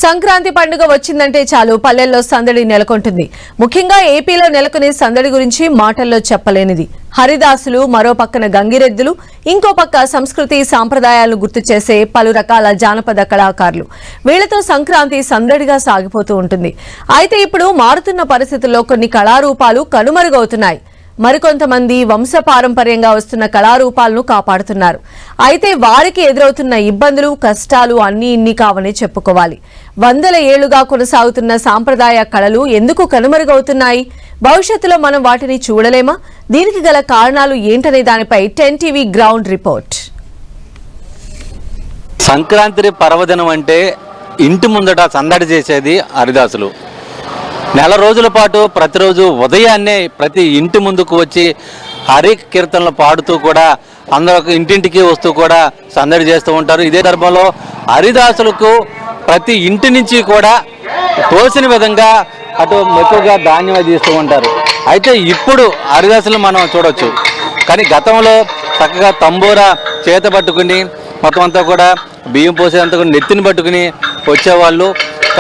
సంక్రాంతి పండుగ వచ్చిందంటే చాలు పల్లెల్లో సందడి నెలకొంటుంది. ముఖ్యంగా ఏపీలో నెలకొనే సందడి గురించి మాటల్లో చెప్పలేనిది. హరిదాసులు, మరో పక్కన గంగిరెద్దులు, ఇంకో పక్క సంస్కృతి సాంప్రదాయాలను గుర్తు చేసే పలు రకాల జానపద కళాకారులు. వీళ్లతో సంక్రాంతి సందడిగా సాగిపోతూ ఉంటుంది. అయితే ఇప్పుడు మారుతున్న పరిస్థితుల్లో కొన్ని కళారూపాలు కనుమరుగవుతున్నాయి. మరికొంతమంది వంశపారంపర్యంగా వస్తున్న కళారూపాలను కాపాడుతున్నారు. అయితే వారికి ఎదురవుతున్న ఇబ్బందులు, కష్టాలు అన్నీ ఇన్ని కావని చెప్పుకోవాలి. వందల ఏళ్లుగా కొనసాగుతున్న సాంప్రదాయ కళలు ఎందుకు కనుమరుగవుతున్నాయి? భవిష్యత్తులో మనం వాటిని చూడలేమా? దీనికి గల కారణాలు ఏంటనే దానిపై 10 టీవీ గ్రౌండ్ రిపోర్ట్. సంక్రాంతి పర్వదినం అంటే ఇంటి ముందట సందడి చేసేది హరిదాసులు. నెల రోజుల పాటు ప్రతిరోజు ఉదయాన్నే ప్రతి ఇంటి ముందుకు వచ్చి హరి కీర్తనలు పాడుతూ కూడా అందరూ ఇంటింటికి వస్తూ కూడా సందడి చేస్తూ ఉంటారు. ఇదే ధర్మంలో హరిదాసులకు ప్రతి ఇంటి నుంచి కూడా తోసిన విధంగా అటు ఎక్కువగా ధాన్యం అది ఇస్తూ ఉంటారు. అయితే ఇప్పుడు హరిదాసులు మనం చూడవచ్చు. కానీ గతంలో చక్కగా తంబూరా చేత పట్టుకుని మొత్తం అంతా కూడా బియ్యం పోసేంత నెత్తిని పట్టుకుని వచ్చేవాళ్ళు.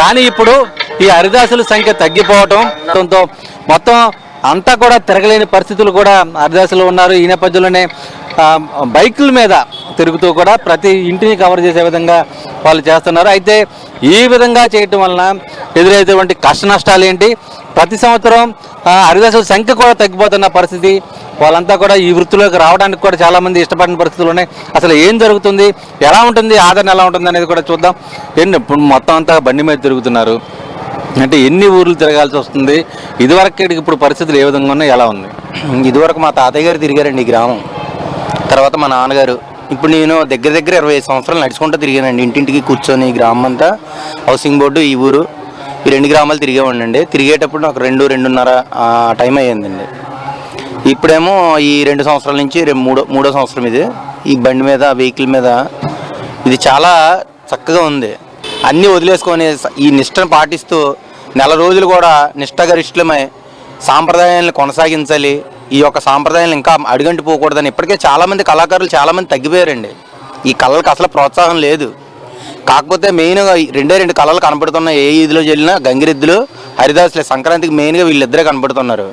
కానీ ఇప్పుడు ఈ హరిదాసుల సంఖ్య తగ్గిపోవటంతో మొత్తం అంతా కూడా తిరగలేని పరిస్థితులు కూడా హరిదాసులు ఉన్నారు. ఈ నేపథ్యంలోనే బైకుల మీద తిరుగుతూ కూడా ప్రతి ఇంటిని కవర్ చేసే విధంగా వాళ్ళు చేస్తున్నారు. అయితే ఈ విధంగా చేయటం వలన ఎదురయ్యేటువంటి కష్ట నష్టాలు ఏంటి? ప్రతి సంవత్సరం హరిదాసుల సంఖ్య కూడా తగ్గిపోతున్న పరిస్థితి. వాళ్ళంతా కూడా ఈ వృత్తిలోకి రావడానికి కూడా చాలామంది ఇష్టపడిన పరిస్థితులు ఉన్నాయి. అసలు ఏం జరుగుతుంది, ఎలా ఉంటుంది, ఆదరణ ఎలా ఉంటుంది అనేది కూడా చూద్దాం. ఇప్పుడు మొత్తం అంతా బండి మీద తిరుగుతున్నారు అంటే ఎన్ని ఊర్లు తిరగాల్సి వస్తుంది? ఇదివరకు ఇప్పుడు పరిస్థితులు ఏ విధంగా ఉన్నాయి, ఎలా ఉంది? ఇదివరకు మా తాతయ్య గారు తిరిగారండి ఈ గ్రామం, తర్వాత మా నాన్నగారు. ఇప్పుడు నేను దగ్గర 25 సంవత్సరాలు నడుచుకుంటూ తిరిగానండి. ఇంటింటికి కూర్చొని ఈ గ్రామం అంతా, హౌసింగ్ బోర్డు, ఈ ఊరు, ఈ 2 గ్రామాలు తిరిగేవాడినండి. తిరిగేటప్పుడు నాకు 2-2:30 టైం అయ్యిందండి. ఇప్పుడేమో ఈ 2 సంవత్సరాల నుంచి మూడో సంవత్సరం ఇది. ఈ బండి మీద, వెహికల్ మీద ఇది చాలా చక్కగా ఉంది. అన్నీ వదిలేసుకొని ఈ నిష్టను పాటిస్తూ నెల రోజులు కూడా నిష్టగరిష్టమై సాంప్రదాయాలను కొనసాగించాలి. ఈ యొక్క సాంప్రదాయాలను ఇంకా అడుగంటి పోకూడదని ఇప్పటికే చాలామంది కళాకారులు చాలామంది తగ్గిపోయారండి. ఈ కళలకు అసలు ప్రోత్సాహం లేదు. కాకపోతే మెయిన్గా 2 కళలు కనపడుతున్నాయి. ఏ ఈదిలో వెళ్ళినా గంగిరెద్దులు, హరిదాసులే. సంక్రాంతికి మెయిన్గా వీళ్ళిద్దరే కనపడుతున్నారు.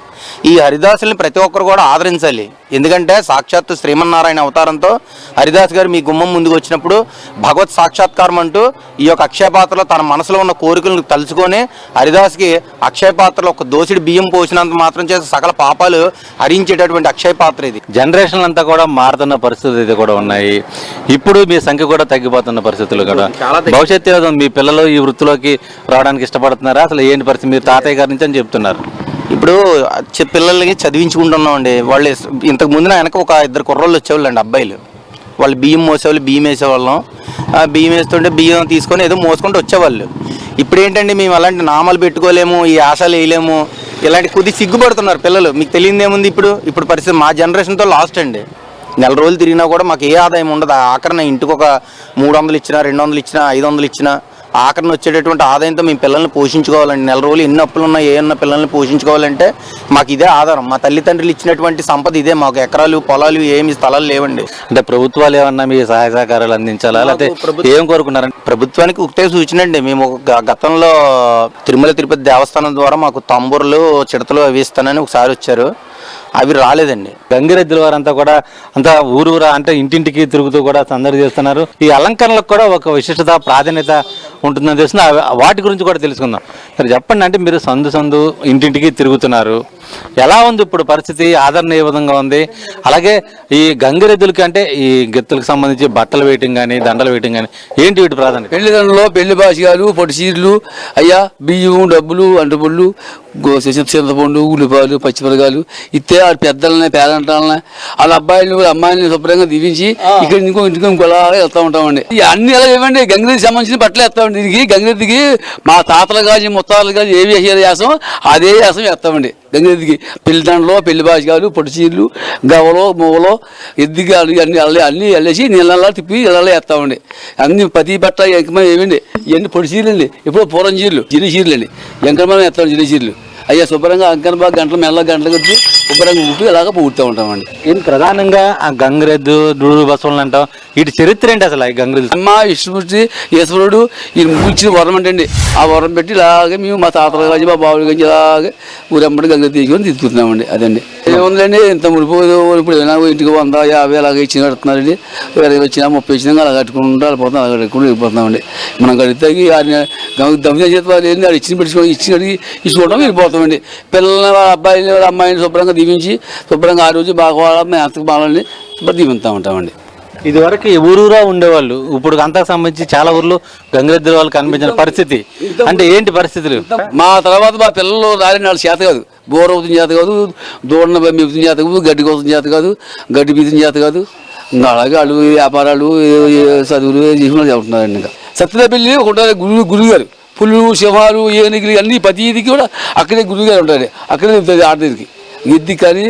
ఈ హరిదాసుల్ని ప్రతి ఒక్కరు కూడా ఆదరించాలి. ఎందుకంటే సాక్షాత్తు శ్రీమన్నారాయణ అవతారంతో హరిదాస్ గారు మీ గుమ్మం ముందుకు వచ్చినప్పుడు భగవత్ సాక్షాత్కారం అంటూ ఈ యొక్క అక్షయ పాత్రలో తన మనసులో ఉన్న కోరికలను తలుచుకొని హరిదాస్కి అక్షయ పాత్రలో ఒక దోసిడి బియ్యం పోసినంత మాత్రం చేసి సకల పాపాలు హరించేటటువంటి అక్షయ పాత్ర ఇది. జనరేషన్ అంతా కూడా మారుతున్న పరిస్థితులు కూడా ఉన్నాయి. ఇప్పుడు మీ సంఖ్య కూడా తగ్గిపోతున్న పరిస్థితులు కూడా. భవిష్యత్తు మీ పిల్లలు ఈ వృత్తిలోకి రావడానికి ఇష్టపడుతున్నారా? అసలు ఏంటి పరిస్థితి? మీరు తాతయ్య గారి నుంచి అని చెప్తున్నారు. ఇప్పుడు పిల్లలకి చదివించుకుంటున్నామండి. వాళ్ళు ఇంతకు ముందు వెనక ఒక 2 కుర్రోళ్ళు వచ్చేవాళ్ళు అండి, అబ్బాయిలు. వాళ్ళు బియ్యం మోసేవాళ్ళు, బియ్యం వేసేవాళ్ళం. బియ్యం వేస్తుంటే బియ్యం తీసుకొని ఏదో మోసుకుంటూ వచ్చేవాళ్ళు. ఇప్పుడు ఏంటండి, మేము అలాంటి నామాలు పెట్టుకోలేము, ఈ ఆశలు వేయలేము, ఇలాంటి కొద్ది సిగ్గుపడుతున్నారు పిల్లలు. మీకు తెలియదేముంది ఇప్పుడు పరిస్థితి. మా జనరేషన్తో లాస్ట్ అండి. నెల రోజులు తిరిగినా కూడా మాకు ఏ ఆదాయం ఉండదు. ఆఖరణ ఇంటికి ఒక 300 ఇచ్చినా, 200 ఇచ్చినా, 500 ఇచ్చినా ఆఖరణ వచ్చేటటువంటి ఆదాయంతో మేము పిల్లల్ని పోషించుకోవాలండి. నెల రోజులు ఎన్ని అప్పులు ఉన్నా ఏమన్నా పిల్లల్ని పోషించుకోవాలంటే మాకు ఇదే ఆధారం. మా తల్లిదండ్రులు ఇచ్చినటువంటి సంపద ఇదే. మాకు ఎకరాలు, పొలాలు, ఏమి స్థలాలు లేవండి. అంటే ప్రభుత్వాలు ఏమన్నా మీ సహాయ సహకారాలు అందించాలా, లేకపోతే ఏం కోరుకున్నారండి? ప్రభుత్వానికి ఒకటే సూచన అండి. మేము గతంలో తిరుమల తిరుపతి దేవస్థానం ద్వారా మాకు తంబూరులు, చిడతలు అవి ఇస్తానని ఒకసారి వచ్చారు. అవి రాలేదండి. గంగిరెద్దుల వారంతా కూడా అంతా ఊరూరా అంటే ఇంటింటికి తిరుగుతూ కూడా సందడి చేస్తున్నారు. ఈ అలంకరణలకు కూడా ఒక విశిష్టత, ప్రాధాన్యత ఉంటుందని తెలుస్తుంది. వాటి గురించి కూడా తెలుసుకుందాం. సరే చెప్పండి, అంటే మీరు సందు ఇంటింటికి తిరుగుతున్నారు, ఎలా ఉంది ఇప్పుడు పరిస్థితి? ఆదరణ ఏ విధంగా ఉంది? అలాగే ఈ గంగిరెద్దులకి అంటే ఈ గెత్తులకు సంబంధించి బట్టలు వేయటం కానీ, దండలు వేయటం కానీ ఏంటి వీటి ప్రాధాన్యత? పెళ్లిదండలో పెళ్లి బాసిగాలు, పొట్టి చీరలు, అయ్యా బియ్యం, డబ్బులు, అంటుపళ్ళు, చింతపండు, ఉల్లిపాయలు, పచ్చిమిరకాయలు ఇస్తే ఆ పెద్దలని, పేదంటాలని, వాళ్ళ అబ్బాయిని, అమ్మాయిని శుభ్రంగా దీవించి ఇక్కడ ఇంకోలా వెళ్తూ ఉంటామండి. అన్ని ఎలా ఇవ్వండి, గంగిరెద్దికి సంబంధించిన బట్టలు వేస్తామండి. దీనికి గంగిరెద్దికి మా తాతలు కానీ, ముత్తాతలు కానీ ఏవి వేసాం అదే వేసం వేస్తామండి. గంగిరెద్దికి పెళ్లిదండలో పెళ్లి బాసిగాలు, పొట్టి చీరలు, గవలో, మువ్వలో, ఎద్దిగాలు అన్నీ వెళ్ళేసి నీళ్ళ తిప్పి ఇళ్ళ వేస్తామండి. అన్ని ప్రతి బట్ట ఎంకమని ఏమండి, ఇవన్నీ పొడి చీరలు అండి. ఎప్పుడో పూరం చీరలు, జిలి చీరలు అండి. ఎంకరమని వేస్తాం జిలి చీరలు. అయ్యా శుభ్రంగా అంకన బాగా గంటలు మెల్ల గంటలు కొట్టి శుభ్రంగా ఊపి అలాగా పూడుతూ ఉంటామండి. ఏం ప్రధానంగా ఆ గంగిరెద్దు డూడు బసవలను అంటాం, వీటి చరిత్ర ఏంటి అసలు? ఈ గంగిరెద్దు అమ్మ విష్ణుమూర్తి ఈశ్వరుడు ఈ ఇచ్చిన వరం అంటండి. ఆ వరం పెట్టి ఇలాగే మేము మా తాతల గంజి మా బావుల గంజి ఇలాగే ఊరెమ్మడి గంగ తీసుకొని తీసుకుంటున్నామండి. అదండి ఏముందండి, ఇంత ముడిపోదు ఇప్పుడు ఇంటికి 100-50 అలాగే ఇచ్చిన కడుతున్నారండి. 20 వచ్చినా 30 వచ్చినా అలా కట్టుకుంటూ వెళ్ళిపోతాం, అలా కట్టుకుంటూ వెళ్ళిపోతున్నామండి. మనం కడితే దమ్మిన చేతి వాళ్ళు ఏంటి అది ఇచ్చి ఇచ్చుకోవడం వెళ్ళిపోతామండి. పిల్లల్ని వాళ్ళ అబ్బాయిని వాళ్ళ అమ్మాయిని శుభ్రంగా దీవించి శుభ్రంగా ఆ రోజు బాగా వాళ్ళ మేతకు బాగాలని శుభ్రం దీవిస్తూ ఉంటామండి. ఇదివరకు ఊరూరా ఉండేవాళ్ళు, ఇప్పుడు అంతకు సంబంధించి చాలా ఊర్లు గంగిరెద్దుల వాళ్ళు కనిపించిన పరిస్థితి అంటే ఏంటి పరిస్థితులు? మా తర్వాత మా పిల్లలు రాలిన వాళ్ళు చేత కాదు, బోర్ అవుతుంది చేత కాదు, దూడన మెప్పుతున్న చేత కాదు, గడ్డి కోసం చేత కాదు, గడ్డి బీతున్న చేత కాదు. ఇంకా అలాగే వాళ్ళు వ్యాపారాలు చదువులు చేసుకుని చదువుతున్నారండి. ఇంకా సత్యనపల్లి ఒకటి గురువు గారు, పుల్లు సింహాలు ఏనుగులు అన్ని ప్రతిదీ కూడా అక్కడే గురువు గారు ఉంటారు. అక్కడే ఉంటుంది ఆడదికి ఎద్దికి కానీ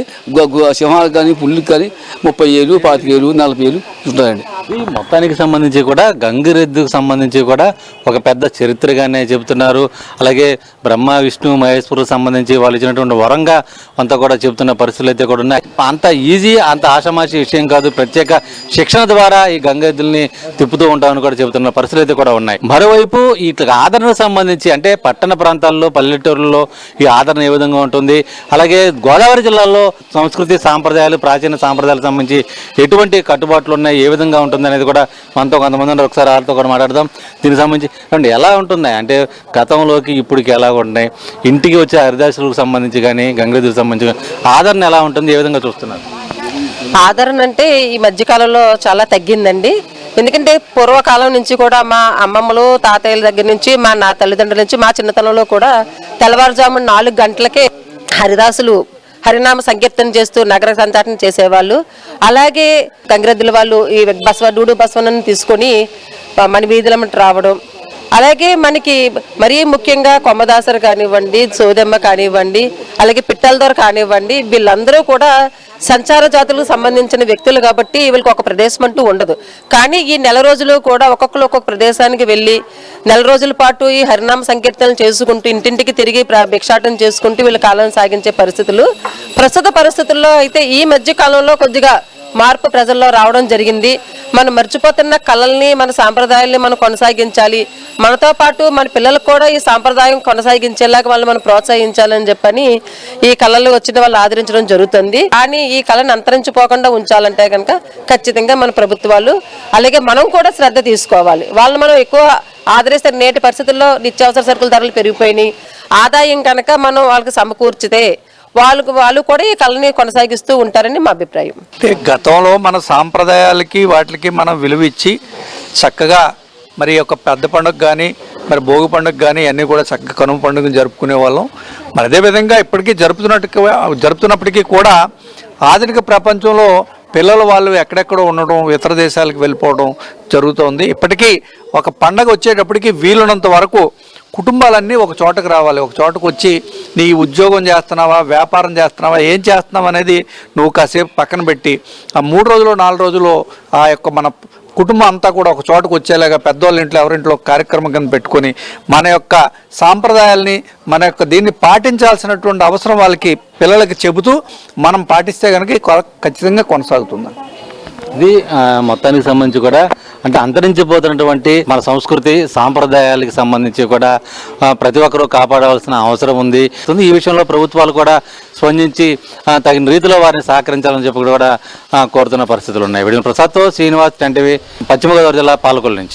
సింహాలకు కానీ పుల్లికి కానీ 30,000, 25,000, 40,000 ఉంటాయండి. ఈ మొత్తానికి సంబంధించి కూడా గంగిరెద్దుకు సంబంధించి కూడా ఒక పెద్ద చరిత్రగానే చెబుతున్నారు. అలాగే బ్రహ్మ విష్ణు మహేశ్వరుకు సంబంధించి వాళ్ళు ఇచ్చినటువంటి వరంగా అంతా కూడా చెబుతున్న పరిస్థితులు అయితే కూడా ఉన్నాయి. అంత ఈజీ అంత ఆషామాషి విషయం కాదు, ప్రత్యేక శిక్షణ ద్వారా ఈ గంగిరెద్దుల్ని తిప్పుతూ ఉంటామని కూడా చెబుతున్న పరిస్థితులు అయితే కూడా ఉన్నాయి. మరోవైపు ఈ ఆదరణకు సంబంధించి అంటే పట్టణ ప్రాంతాల్లో పల్లెటూరుల్లో ఈ ఆదరణ ఏ విధంగా ఉంటుంది, అలాగే గోదావరి జిల్లాలో సంస్కృతి సాంప్రదాయాలు ప్రాచీన సాంప్రదాయాలకు సంబంధించి ఎటువంటి కట్టుబాట్లు ఉన్నాయి, ఏ విధంగా ఉంటుంది అనేది కూడా మనతో కొంతమంది ఉన్నారు. ఒకసారి వాళ్ళతో కూడా మాట్లాడదాం. దీనికి సంబంధించి అంటే ఎలా ఉంటున్నాయి అంటే గతంలోకి ఇప్పటికి ఎలా ఉంటున్నాయి, ఇంటికి వచ్చే హరిదాసులకు సంబంధించి కానీ గంగిరెద్దులకు సంబంధించి ఆదరణ ఎలా ఉంటుంది, ఏ విధంగా చూస్తున్నారు? ఆదరణ అంటే ఈ మధ్యకాలంలో చాలా తగ్గిందండి. ఎందుకంటే పూర్వకాలం నుంచి కూడా మా అమ్మమ్మలు తాతయ్యల దగ్గర నుంచి నా తల్లిదండ్రుల నుంచి మా చిన్నతనంలో కూడా తెల్లవారుజామున 4 గంటలకే హరిదాసులు హరినామ సంకీర్తన చేస్తూ నగర సంచాటన చేసేవాళ్ళు. అలాగే గంగిరెద్దుల వాళ్ళు ఈ డూడు బసవనని తీసుకొని మన వీధులమ్మట రావడం. అలాగే మనకి మరీ ముఖ్యంగా కొమ్మదాసరు కానివ్వండి, సోదెమ్మ కానివ్వండి, అలాగే పిట్టలదొర కానివ్వండి, వీళ్ళందరూ కూడా సంచార జాతులకు సంబంధించిన వ్యక్తులు కాబట్టి వీళ్ళకి ఒక ప్రదేశం అంటూ ఉండదు. కానీ ఈ నెల రోజులు కూడా ఒక్కొక్కరు ఒక్కొక్క ప్రదేశానికి వెళ్ళి నెల రోజుల పాటు ఈ హరినామ సంకీర్తనలు చేసుకుంటూ ఇంటింటికి తిరిగి భిక్షాటన చేసుకుంటూ వీళ్ళ కాలం సాగించే పరిస్థితులు. ప్రస్తుత పరిస్థితుల్లో అయితే ఈ మధ్య కాలంలో కొద్దిగా మార్పు ప్రజల్లో రావడం జరిగింది. మనం మర్చిపోతున్న కళల్ని మన సాంప్రదాయాల్ని మనం కొనసాగించాలి, మనతో పాటు మన పిల్లలకు కూడా ఈ సాంప్రదాయం కొనసాగించేలాగా వాళ్ళు మనం ప్రోత్సహించాలని చెప్పని ఈ కళలు వచ్చిన వాళ్ళు ఆదరించడం జరుగుతుంది. కానీ ఈ కళను అంతరించిపోకుండా ఉంచాలంటే కనుక ఖచ్చితంగా మన ప్రభుత్వాలు అలాగే మనం కూడా శ్రద్ధ తీసుకోవాలి. వాళ్ళని మనం ఎక్కువ ఆదరిస్తే నేటి పరిస్థితుల్లో నిత్యావసర సరుకుల ధరలు పెరిగిపోయినాయి. ఆదాయం కనుక మనం వాళ్ళకి సమకూర్చితే వాళ్ళు కూడా ఈ కళని కొనసాగిస్తూ ఉంటారని మా అభిప్రాయం. గతంలో మన సాంప్రదాయాలకి వాటికి మనం విలువ ఇచ్చి చక్కగా మరి ఒక పెద్ద పండుగ కానీ మరి భోగి పండుగ కానీ అన్నీ కూడా చక్కగా కనుమ పండుగను జరుపుకునే వాళ్ళం. మరి అదేవిధంగా ఇప్పటికీ జరుపుతున్నప్పటికీ కూడా ఆధునిక ప్రపంచంలో పిల్లలు వాళ్ళు ఎక్కడెక్కడో ఉండడం, ఇతర దేశాలకు వెళ్ళిపోవడం జరుగుతోంది. ఇప్పటికీ ఒక పండగ వచ్చేటప్పటికి వీలున్నంత వరకు కుటుంబాలన్నీ ఒక చోటకు రావాలి. ఒక చోటకు వచ్చి నీ ఉద్యోగం చేస్తున్నావా, వ్యాపారం చేస్తున్నావా, ఏం చేస్తున్నావు అనేది నువ్వు కాసేపు పక్కన పెట్టి ఆ 3 రోజులు 4 రోజులు ఆ యొక్క మన కుటుంబం అంతా కూడా ఒక చోటకు వచ్చేలాగా పెద్దవాళ్ళ ఇంట్లో ఎవరింట్లో కార్యక్రమం కింద పెట్టుకొని మన యొక్క సాంప్రదాయాల్ని మన యొక్క దీన్ని పాటించాల్సినటువంటి అవసరం వాళ్ళకి పిల్లలకి చెబుతూ మనం పాటిస్తే కనుక ఖచ్చితంగా కొనసాగుతుంది. ఇది మొత్తానికి సంబంధించి కూడా అంటే అంతరించిపోతున్నటువంటి మన సంస్కృతి సాంప్రదాయాలకు సంబంధించి కూడా ప్రతి ఒక్కరూ కాపాడవలసిన అవసరం ఉంది. ఈ విషయంలో ప్రభుత్వాలు కూడా స్పందించి తగిన రీతిలో వారిని సహకరించాలని చెప్పి కూడా కోరుతున్న పరిస్థితులు ఉన్నాయి. వీడియో ప్రసాద్తో శ్రీనివాస్, టీవీ, పశ్చిమ గోదావరి జిల్లా పాలకొల్లు నుంచి.